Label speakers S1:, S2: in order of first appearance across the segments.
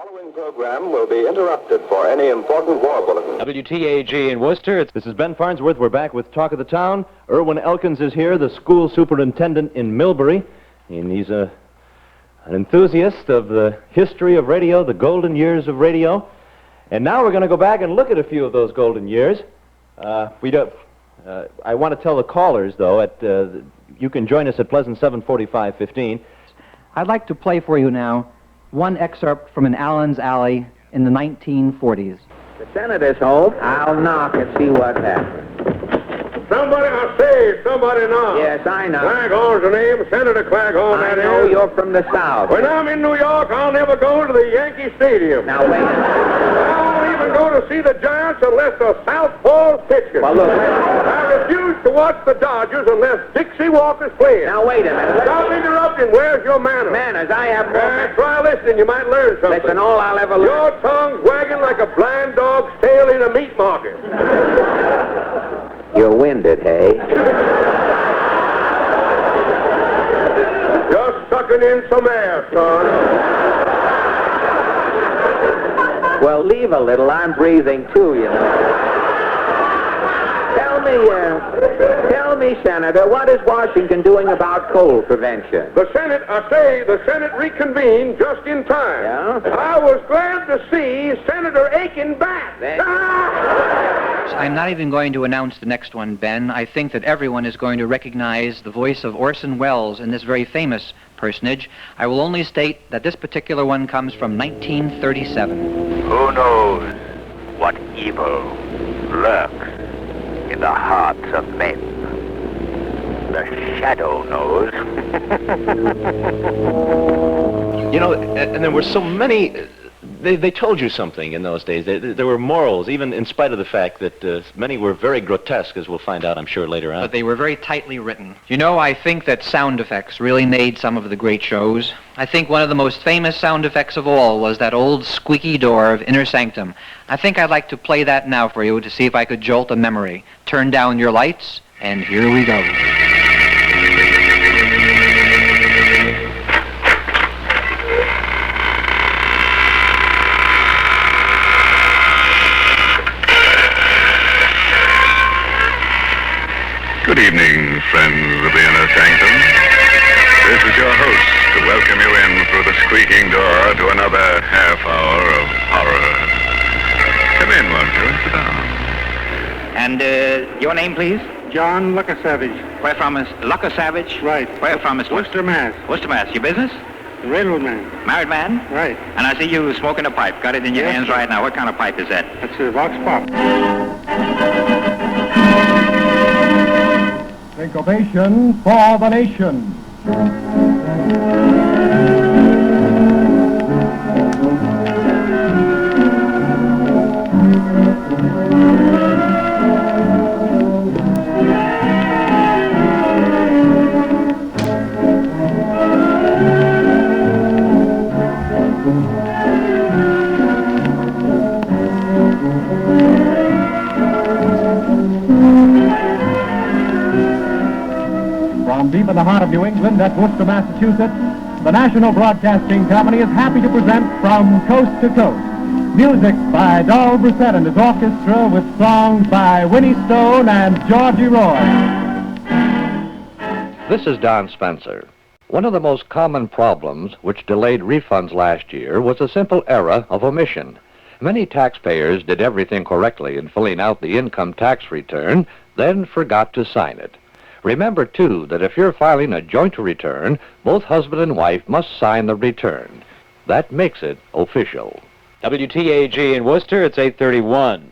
S1: following program will be interrupted for any important war bulletin.
S2: WTAG in Worcester. This is Ben Farnsworth. We're back with Talk of the Town. Irwin Elkins is here, the school superintendent in Millbury, and he's an enthusiast of the history of radio, the golden years of radio. And now we're going to go back and look at a few of those golden years. I want to tell the callers, though, you can join us at Pleasant 745-15.
S3: I'd like to play for you now one excerpt from an Allen's Alley in the 1940s.
S4: The Senator's home. I'll knock and see what happens.
S1: Somebody knock.
S4: Yes, I know.
S1: Claghorn's the name, Senator Claghorn,
S4: I know you're from the South.
S1: When I'm in New York, I'll never go to the Yankee Stadium.
S4: Now, wait a minute.
S1: I won't even go to see the Giants unless the Southpaw's pitching.
S4: Well, look.
S1: I refuse to watch the Dodgers unless Dixie Walker's playing.
S4: Now, wait a minute.
S1: Stop interrupting. Where's your manners?
S4: Manners, I have more...
S1: Try listening. You might learn something.
S4: Listen, all I'll ever learn...
S1: Your tongue's wagging like a blind dog's tail in a meat market.
S4: You're winded, hey?
S1: Just sucking in some air, son.
S4: Well, leave a little. I'm breathing, too, you know. Tell me, Senator, what is Washington doing about cold prevention?
S1: The Senate reconvened just in time.
S4: Yeah?
S1: I was glad to see Senator Aiken back.
S3: I'm not even going to announce the next one, Ben. I think that everyone is going to recognize the voice of Orson Welles in this very famous personage. I will only state that this particular one comes from 1937.
S5: Who knows what evil lurks in the hearts of men? The shadow knows.
S2: You know, and there were so many... They told you something in those days. There were morals, even in spite of the fact that many were very grotesque, as we'll find out, I'm sure, later on.
S3: But they were very tightly written. You know, I think that sound effects really made some of the great shows. I think one of the most famous sound effects of all was that old squeaky door of Inner Sanctum. I think I'd like to play that now for you to see if I could jolt a memory. Turn down your lights, and here we go.
S6: Good evening, friends of the Inner Sanctum. This is your host to welcome you in through the squeaking door to another half hour of horror. Come in, won't you? Sit down.
S5: And your name, please?
S7: John Luckasavage.
S5: Where from, Miss Luckasavage?
S7: Right.
S5: Where from, Miss
S7: Worcester, Mass.
S5: Worcester, Mass. Your business?
S7: The railroad man.
S5: Married man?
S7: Right.
S5: And I see you smoking a pipe. Got it in your
S7: Yes,
S5: hands
S7: sir.
S5: right now. What kind of pipe is that?
S7: That's a Vox Pop.
S8: Ovation for the nation. Deep in the heart of New England at Worcester, Massachusetts, the National Broadcasting Company is happy to present From Coast to Coast, music by Dol Brissett and his orchestra with songs by Winnie Stone and Georgie Roy.
S9: This is Don Spencer. One of the most common problems which delayed refunds last year was a simple error of omission. Many taxpayers did everything correctly in filling out the income tax return, then forgot to sign it. Remember, too, that if you're filing a joint return, both husband and wife must sign the return. That makes it official.
S2: WTAG in Worcester, it's 8:31.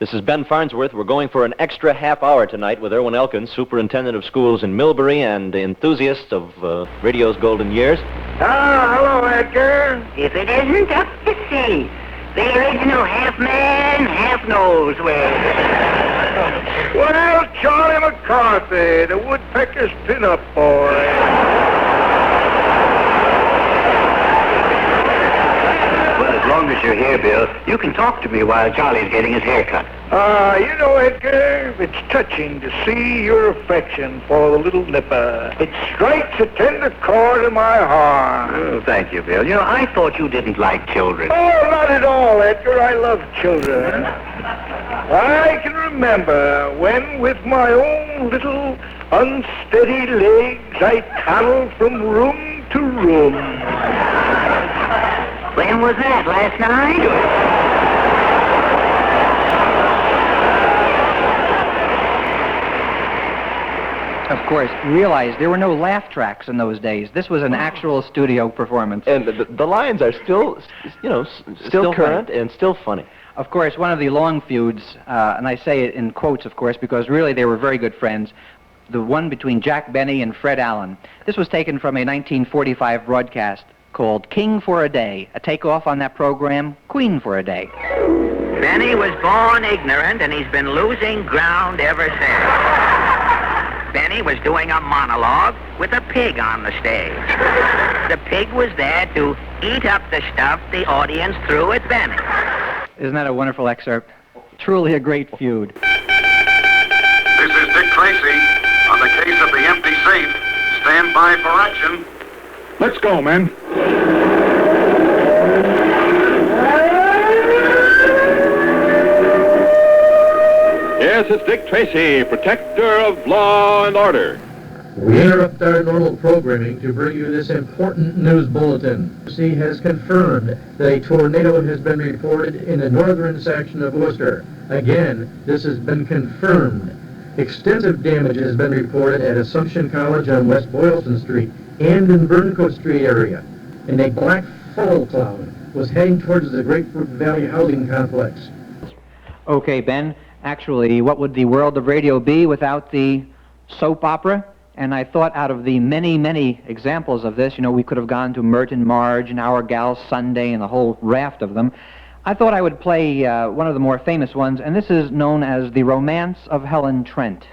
S2: This is Ben Farnsworth. We're going for an extra half hour tonight with Irwin Elkins, superintendent of schools in Millbury and enthusiast of radio's golden years.
S1: Hello, Edgar.
S10: If it isn't up to see, the original half-man, half-nose way.
S1: Well, Charlie McCarthy, the woodpecker's pin-up boy.
S5: Well, as long as
S10: you're here, Bill, you can talk to me while Charlie's getting his hair cut.
S1: You know, Edgar, it's touching to see your affection for the little nipper. It strikes a tender chord in my heart.
S10: Oh, thank you, Bill. You know, I thought you didn't like children.
S1: Oh, not at all, Edgar. I love children. I can remember when, with my own little unsteady legs, I toddled from room to room.
S10: When was that? Last night?
S3: Of course, realize there were no laugh tracks in those days. This was an actual studio performance.
S2: And the lines are still, still current and still funny.
S3: Of course, one of the long feuds, and I say it in quotes, of course, because really they were very good friends, the one between Jack Benny and Fred Allen. This was taken from a 1945 broadcast called King for a Day, a takeoff on that program, Queen for a Day.
S10: Benny was born ignorant, and he's been losing ground ever since. Benny was doing a monologue with a pig on the stage. The pig was there to eat up the stuff the audience threw at Benny.
S3: Isn't that a wonderful excerpt? Truly a great feud.
S6: This is Dick Tracy on the case of the empty safe. Stand by for action.
S1: Let's go, men.
S11: Yes, it's Dick Tracy, protector of law and order.
S8: We interrupt our normal programming to bring you this important news bulletin. WTAG has confirmed that a tornado has been reported in the northern section of Worcester. Again, this has been confirmed. Extensive damage has been reported at Assumption College on West Boylston Street and in Burncoat Street area. And a black fall cloud was heading towards the Grapefruit Valley housing complex.
S3: Okay, Ben, actually, what would the world of radio be without the soap opera? And I thought out of the many, many examples of this, we could have gone to Merton Marge and Our Gal Sunday and a whole raft of them. I thought I would play one of the more famous ones, and this is known as The Romance of Helen Trent.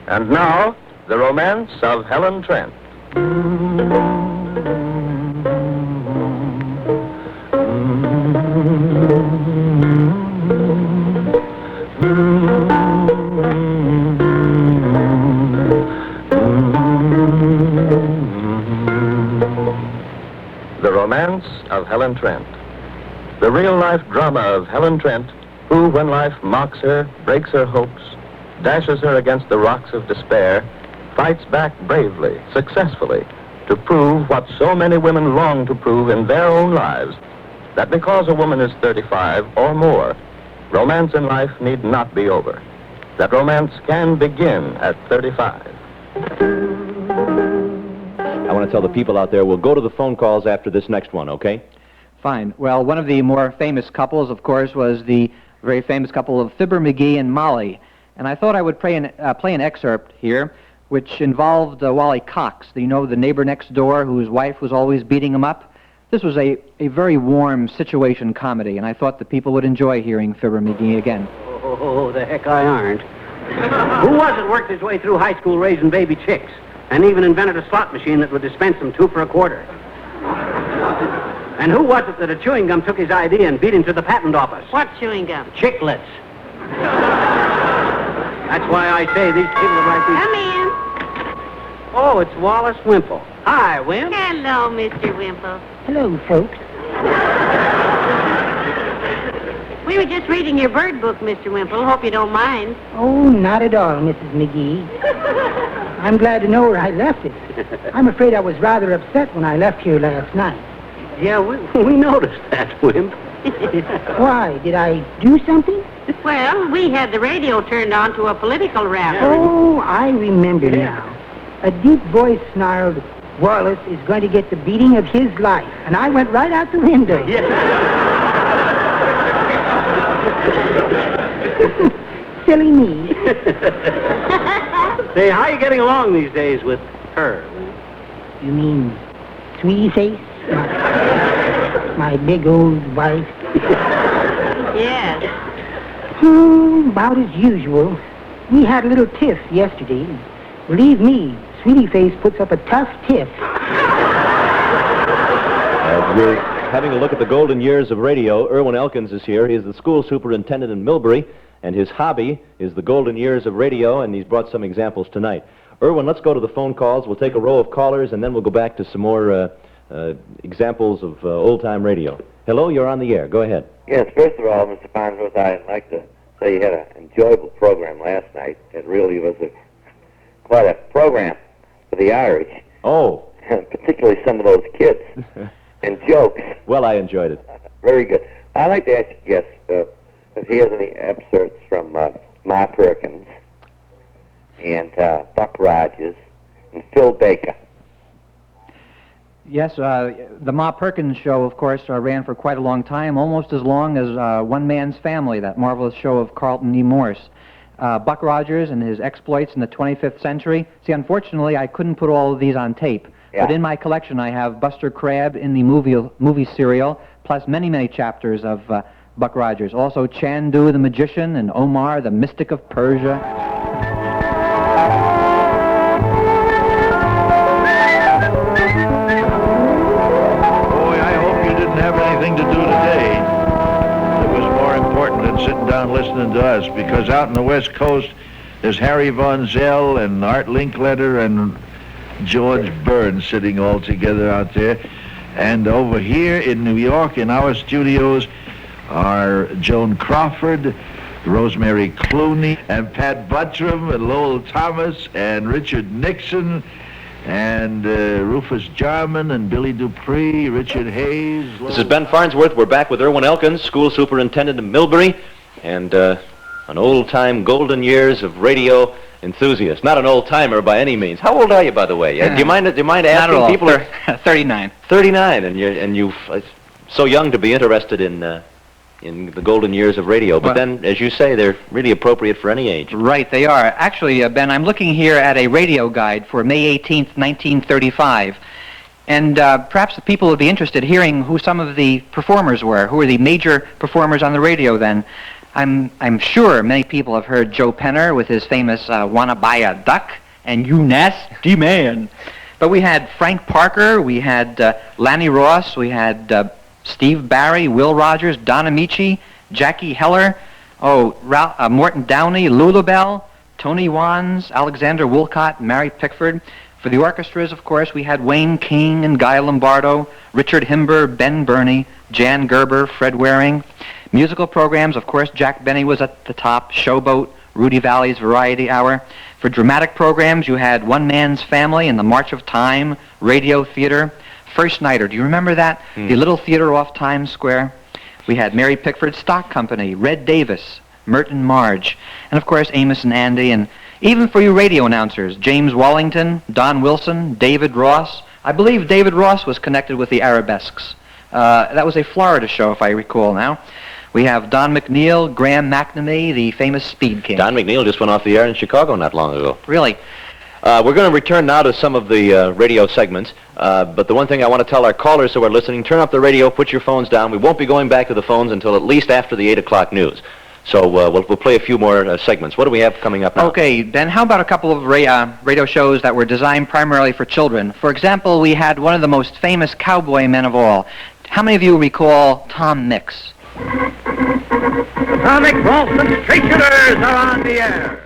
S12: And now, The Romance of Helen Trent. The Romance of Helen Trent. The real-life drama of Helen Trent, who, when life mocks her, breaks her hopes, dashes her against the rocks of despair, fights back bravely, successfully, to prove what so many women long to prove in their own lives, that because a woman is 35 or more, romance in life need not be over. That romance can begin at 35.
S2: I want to tell the people out there, we'll go to the phone calls after this next one, okay?
S3: Fine. Well, one of the more famous couples, of course, was the very famous couple of Fibber McGee and Molly. And I thought I would play an excerpt here, which involved Wally Cox, the neighbor next door whose wife was always beating him up. This was a very warm situation comedy, and I thought the people would enjoy hearing Fibber McGee again.
S13: Oh, the heck I aren't. Who was it worked his way through high school raising baby chicks and even invented a slot machine that would dispense them 2 for $1? And who was it that a chewing gum took his idea and beat him to the patent office?
S14: What chewing gum?
S13: Chiclets. That's why I say these kids are like these...
S14: Come in.
S13: Oh, it's Wallace Wimple. Hi, Wimp.
S14: Hello, Mr. Wimple.
S15: Hello, folks.
S14: We were just reading your bird book, Mr. Wimple. Hope you don't mind.
S15: Oh, not at all, Mrs. McGee. I'm glad to know where I left it. I'm afraid I was rather upset when I left here last night.
S13: Yeah, we noticed that, Wimp.
S15: Why? Did I do something?
S14: Well, we had the radio turned on to a political rally.
S15: Oh, I remember now. A deep voice snarled, Wallace is going to get the beating of his life. And I went right out the window. Silly me.
S13: Say, how are you getting along these days with her?
S15: You mean Sweetie Face? My big old wife?
S14: Yes.
S15: About as usual. We had a little tiff yesterday. Believe me, Sweetie Face puts up a tough tip.
S2: We're having a look at the golden years of radio. Irwin Elkins is here. He is the school superintendent in Millbury, and his hobby is the golden years of radio, and he's brought some examples tonight. Irwin, let's go to the phone calls. We'll take a row of callers, and then we'll go back to some more examples of old-time radio. Hello, you're on the air. Go ahead.
S16: Yes, first of all, Mr. Farnsworth, I'd like to say you had an enjoyable program last night. It really was quite a program for the Irish.
S2: Oh.
S16: Particularly some of those kids and jokes.
S2: Well, I enjoyed it.
S16: Very good. I'd like to ask you, if he has any excerpts from Ma Perkins and Buck Rogers and Phil Baker.
S3: Yes, the Ma Perkins show, of course, ran for quite a long time, almost as long as One Man's Family, that marvelous show of Carlton E. Morse. Buck Rogers and his exploits in the 25th century. See, unfortunately, I couldn't put all of these on tape. Yeah. But in my collection, I have Buster Crabbe in the movie serial, plus many, many chapters of Buck Rogers. Also, Chandu the Magician and Omar the Mystic of Persia.
S17: To do today that was more important than sitting down listening to us, because out on the West Coast there's Harry Von Zell and Art Linkletter and George Burns sitting all together out there, and over here in New York in our studios are Joan Crawford, Rosemary Clooney, and Pat Buttram and Lowell Thomas and Richard Nixon and Rufus Jarman and Billy Dupree, Richard Hayes.
S2: This is Ben Farnsworth. We're back with Irwin Elkins, school superintendent in Millbury, and an old-time golden years of radio enthusiast. Not an old-timer by any means. How old are you, by the way? Do you mind asking people?
S3: 39.
S2: 39, and you're so young to be interested in the golden years of radio. But then, as you say, they're really appropriate for any age.
S3: Right, they are. Actually, Ben, I'm looking here at a radio guide for May 18th, 1935. And perhaps the people would be interested hearing who some of the performers were, who were the major performers on the radio then. I'm sure many people have heard Joe Penner with his famous Wanna Buy a Duck and You Nasty Man. But we had Frank Parker, we had Lanny Ross, we had Steve Barry, Will Rogers, Don Amici, Jackie Heller, Morton Downey, Lulabelle, Tony Wands, Alexander Woolcott, Mary Pickford. For the orchestras, of course, we had Wayne King and Guy Lombardo, Richard Himber, Ben Burney, Jan Gerber, Fred Waring. Musical programs, of course, Jack Benny was at the top, Showboat, Rudy Valley's Variety Hour. For dramatic programs, you had One Man's Family and the March of Time, Radio Theater. First Nighter, do you remember that? The little theater off Times Square. We had Mary Pickford's Stock Company, Red Davis, Merton Marge, and of course Amos and Andy, and even for you radio announcers, James Wallington, Don Wilson, David Ross. I believe David Ross was connected with the Arabesques. That was a Florida show, if I recall now. We have Don McNeil, Graham McNamee, the famous Speed King.
S2: Don McNeil just went off the air in Chicago not long ago.
S3: Really?
S2: We're going to return now to some of the radio segments, but the one thing I want to tell our callers who are listening, turn up the radio, put your phones down. We won't be going back to the phones until at least after the 8 o'clock news. So we'll play a few more segments. What do we have coming up now?
S3: Okay, Ben, how about a couple of radio shows that were designed primarily for children? For example, we had one of the most famous cowboy men of all. How many of you recall Tom Mix?
S4: The Comic Boston Street Shooters are on the air.